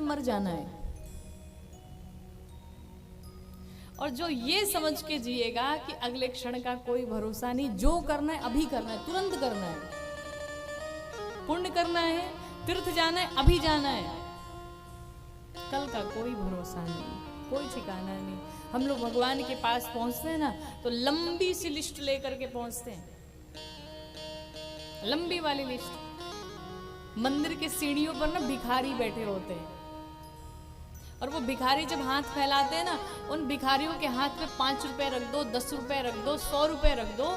मर जाना है। और जो ये समझ के जिएगा कि अगले क्षण का कोई भरोसा नहीं, जो करना है अभी करना है, तुरंत करना है, पुण्य करना है, तीर्थ जाना है, अभी जाना है, कल का कोई भरोसा नहीं, कोई ठिकाना नहीं। हम लोग भगवान के पास पहुंचते हैं ना तो लंबी सी लिस्ट लेकर के पहुंचते हैं, लंबी वाली लिस्ट। मंदिर के सीढ़ियों पर ना भिखारी बैठे होते हैं और वो भिखारी जब हाथ फैलाते हैं ना, उन भिखारियों के हाथ में 5 रुपए रख दो, 10 रुपए रख दो, 100 रुपए रख दो,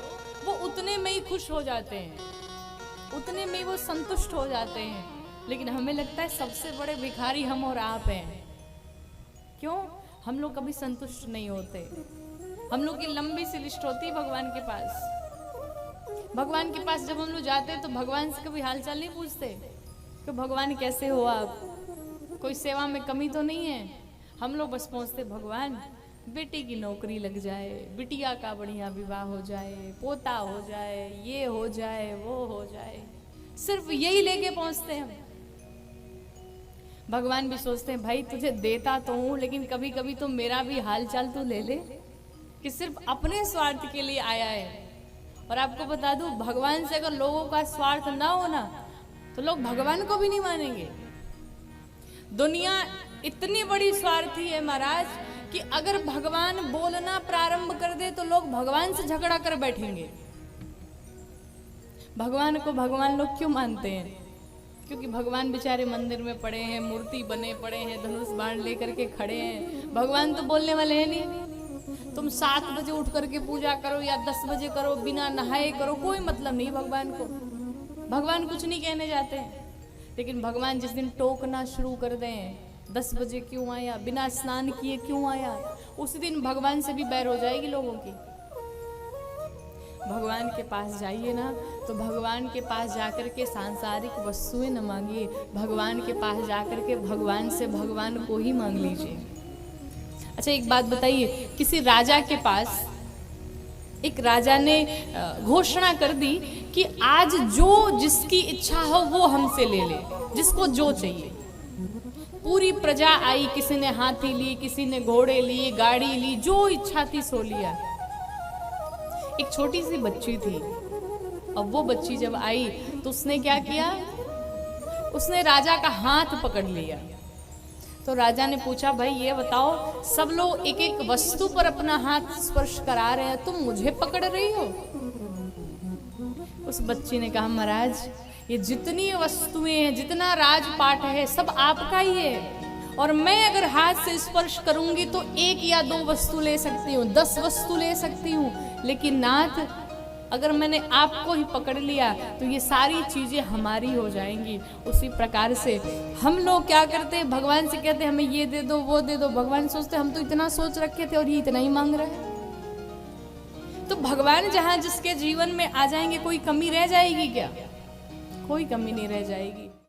वो उतने में ही खुश हो जाते हैं, उतने में ही वो संतुष्ट हो जाते हैं। लेकिन हमें लगता है सबसे बड़े भिखारी हम और आप हैं। क्यों? हम लोग कभी संतुष्ट नहीं होते। हम लोग की लंबी सी लिस्ट होती है भगवान के पास। भगवान के पास जब हम लोग जाते हैं तो भगवान से कभी हालचाल नहीं पूछते कि भगवान कैसे हो आप, कोई सेवा में कमी तो नहीं है। हम लोग बस पहुंचते, भगवान बेटी की नौकरी लग जाए, बिटिया का बढ़िया विवाह हो जाए, पोता हो जाए, ये हो जाए, वो हो जाए, सिर्फ यही लेके पहुंचते हैं हम। भगवान भी सोचते हैं भाई तुझे देता तो हूं, लेकिन कभी कभी तो मेरा भी हाल चाल तो ले ले, कि सिर्फ अपने स्वार्थ के लिए आया है। और आपको बता दूं, भगवान से अगर लोगों का स्वार्थ ना हो ना तो लोग भगवान को भी नहीं मानेंगे। दुनिया इतनी बड़ी स्वार्थी है महाराज कि अगर भगवान बोलना प्रारंभ कर दे तो लोग भगवान से झगड़ा कर बैठेंगे। भगवान को भगवान लोग क्यों मानते हैं? क्योंकि भगवान बेचारे मंदिर में पड़े हैं, मूर्ति बने पड़े हैं, धनुष बाण लेकर के खड़े हैं। भगवान तो बोलने वाले हैं नहीं। तुम 7 बजे उठ करके पूजा करो या 10 बजे करो, बिना नहाए करो, कोई मतलब नहीं भगवान को। भगवान कुछ नहीं कहने जाते हैं। लेकिन भगवान जिस दिन टोकना शुरू कर दें, 10 बजे क्यों आया, बिना स्नान किए क्यों आया, उसी दिन भगवान से भी बैर हो जाएगी लोगों की। भगवान के पास जाइए ना तो भगवान के पास जाकर के सांसारिक वस्तुएं न मांगिए, भगवान के पास जाकर के भगवान से भगवान को ही मांग लीजिए। अच्छा एक बात बताइए, किसी राजा के पास एक राजा ने घोषणा कर दी कि आज जो जिसकी इच्छा हो वो हमसे ले ले, जिसको जो चाहिए। पूरी प्रजा आई, किसी ने हाथी ली, किसी ने घोड़े लिए, गाड़ी ली, जो इच्छा थी सो लिया। एक छोटी सी बच्ची थी। अब वो बच्ची जब आई तो उसने क्या किया, उसने राजा का हाथ पकड़ लिया। तो राजा ने पूछा, भाई ये बताओ, सब लोग एक एक वस्तु पर अपना हाथ स्पर्श करा रहे हैं, तुम मुझे पकड़ रही हो? उस बच्ची ने कहा, महाराज ये जितनी वस्तुएं हैं, जितना राजपाट है, सब आपका ही है। और मैं अगर हाथ से स्पर्श करूंगी तो 1 या 2 वस्तु ले सकती हूँ, 10 वस्तु ले सकती हूँ, लेकिन नाथ अगर मैंने आपको ही पकड़ लिया तो ये सारी चीजें हमारी हो जाएंगी। उसी प्रकार से हम लोग क्या करते हैं, भगवान से कहते हैं हमें ये दे दो, वो दे दो। भगवान सोचते हम तो इतना सोच रखे थे और ये इतना ही मांग रहे हैं। तो भगवान जहां जिसके जीवन में आ जाएंगे, कोई कमी रह जाएगी क्या? कोई कमी नहीं रह जाएगी।